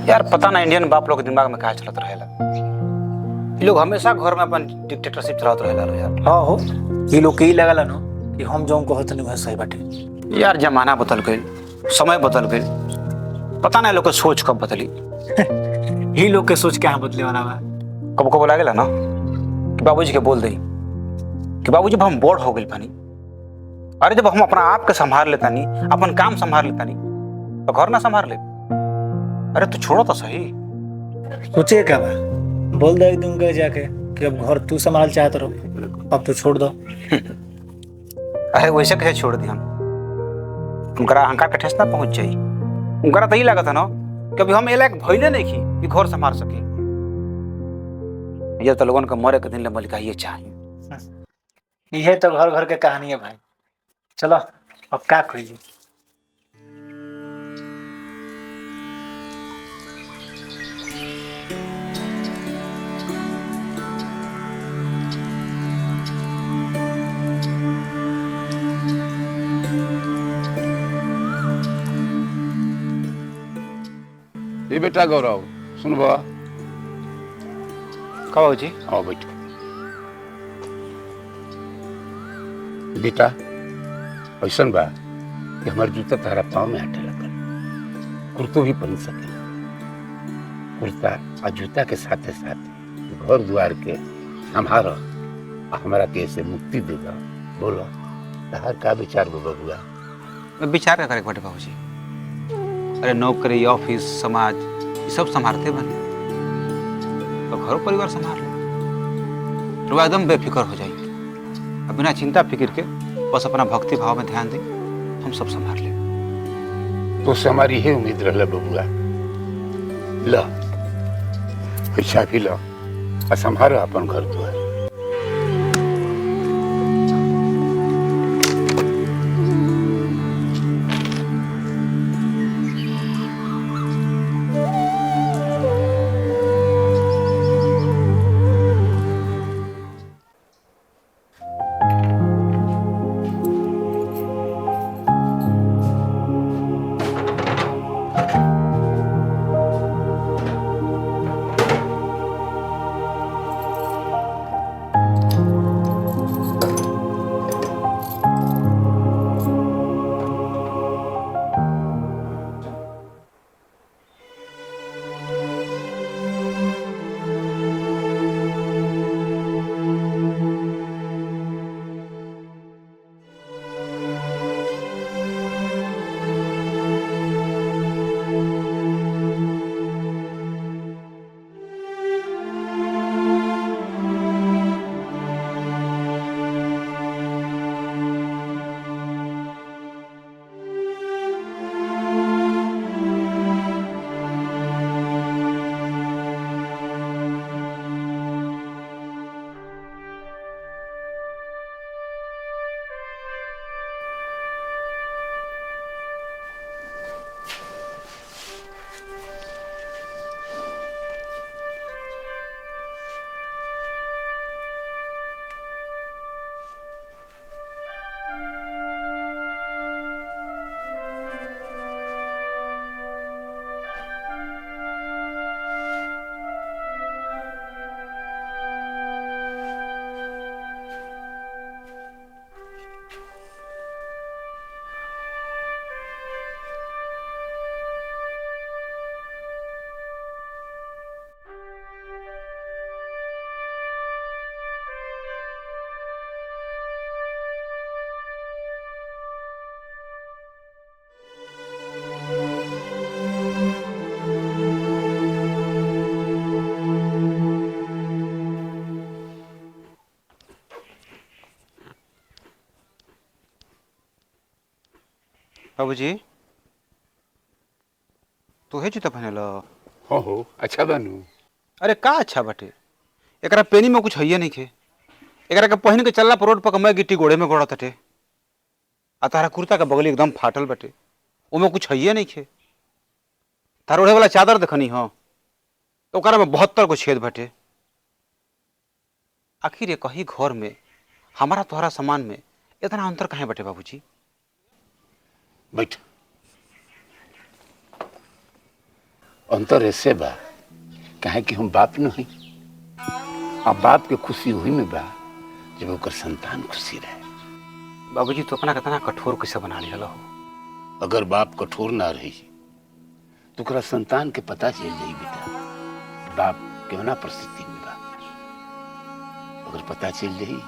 यार पता ना इंडियन बाप लोग के दिमाग में क्या चलत रहेला। ये लोग हमेशा घर में अपन डिक्टेटरशिप चलाते रहेला रे यार। हाँ हो, ये लोग के ही लगला नो कि हम जो कहत नहीं वह सही बाटे। यार जमाना बदल गई, समय बदल गई, पता नहीं लोग के सोच कब बदली। ही लोग के सोच क्या बदले वाला बा। कब कब लागेला ना कि बाबूजी के बोल दे कि बाबूजी अब हम बोर हो गए पानी। अरे जब हम अपना आप के संभाल लेता नहीं, अपन काम संभाल लेता नहीं, तो घर ना संभाल ले। अरे तू छोड़ो तो सही। सोचे क्या बा, बोल दो एक दिन कह जाके कि अब घर तू संभाल चाहत रहो, अब तो छोड़ दो। अरे वैसे कैसे छोड़ दी हम? उनका अहंकार के ठेस ना पहुंच जाई। उनका तो यही लगा था ना कि अभी हम ए लायक भइले नहीं की कि घर संभाल सके। ये तो लोगन के मरे के दिन ले मलिका ये चाहिए। ये तो घर घर के कहानी है भाई। चलो अब क्या करिए। ये बेटा गौरव सुन बा। कहो जी। आओ बैठो बेटा। ऐसा बा कि हमार जूता तारा पाँव में हटे लगल। कुर्तो भी पहन सके, कुर्ता और जूता के साथे साथ घर द्वार के संभारो, हमारा कैसे मुक्ति दे दो। बोलो तहार का विचार बबुआ? मैं विचार करता एक बाटे बाबूजी। अरे नौकरी, ऑफिस, समाज ये सब संभालते बने तो घर परिवार संभाल ले तो एकदम बेफिक्र हो जाएंगे। अब बिना चिंता फिक्र के बस अपना भक्ति भाव में ध्यान दे, हम सब संभाल ले। तो से हमारी यही उम्मीद रहा बबुआ। लो पैसा भी लो और संभालो अपन घर द्वार। बाबूजी तू है जूता पहने लो। हो अच्छा बनू। अरे का अच्छा बटे, एकरा पेनी में कुछ है नहीं खे। एकरा के पहन के चलला पर रोड पर मैं गिट्टी गोड़े में गोड़ा तटे। आ तारा कुर्ता का बगली एकदम फाटल बटे, उमे कुछ है नहीं खे। तार ओढ़े वाला चादर देखनी हो तो ओकरा में 72 को छेद बटे। आखिर ये कहीं घर में हमारा तोहरा सामान में इतना अंतर कहाँ बटे बाबूजी? बैठ। अंतर ऐसे बा काहे कि हम बाप नहीं, अब बाप के खुशी वही में बा जब ओकर संतान खुशी रहे। बाबूजी तो अपना कितना कठोर कैसे बना लिया हो। अगर बाप कठोर ना रही तो ओकरा संतान के पता चल जाई बेटा बाप केवना परिस्थिति में बा। अगर पता चल जाई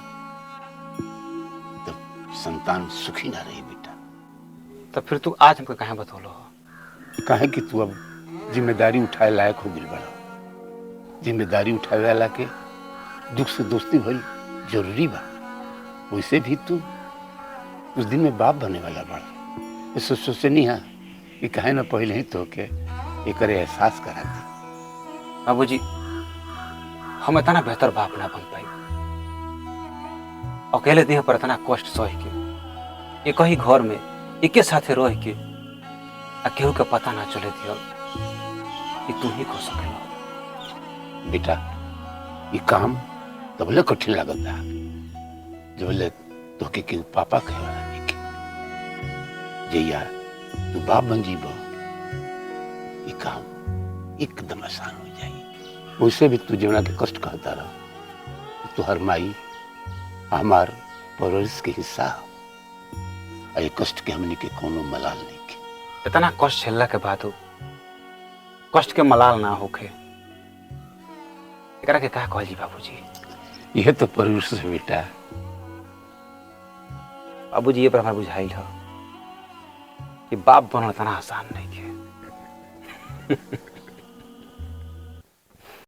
तब संतान सुखी ना रही बेटा। तो फिर तू आज हमको कहाँ बतौलो हो? काहे कि तू अब जिम्मेदारी उठाए लायक हो गई बड़ा। जिम्मेदारी उठावे वाला के दुख से दोस्ती भइल जरूरी बा। वैसे भी तू उस दिन में बाप बने वाला बड़ा। सोचे नहीं है कि कहे ना पहले ही तो के एक एहसास करा दी। बाबूजी हम इतना बेहतर बाप ना बन पाई। अकेले देह पर इतना कष्ट सह के एक ही घर में एके साथे रह के आ केहू के पता ना चले दिया कि तू ही कर सकेला। बेटा ये काम तबले कठिन लगता जबले तो के केहू पापा कहे वाला नहीं के। जैया तू बाप बन जीबो ये काम एकदम आसान हो जाए। वैसे भी तू जीवना के कष्ट कहता रहो तो हर माई हमार परवरिश के हिस्सा हो। ये कष्ट के हमने के कोनो मलाल नहीं के। इतना कष्ट झेलला के बाद कष्ट के मलाल ना होखे एकरा के का कहल जी बाबूजी? यह तो परवरिश है बेटा। बाबूजी ये पर हमारे बुझाइल हो कि बाप बनना इतना आसान नहीं है।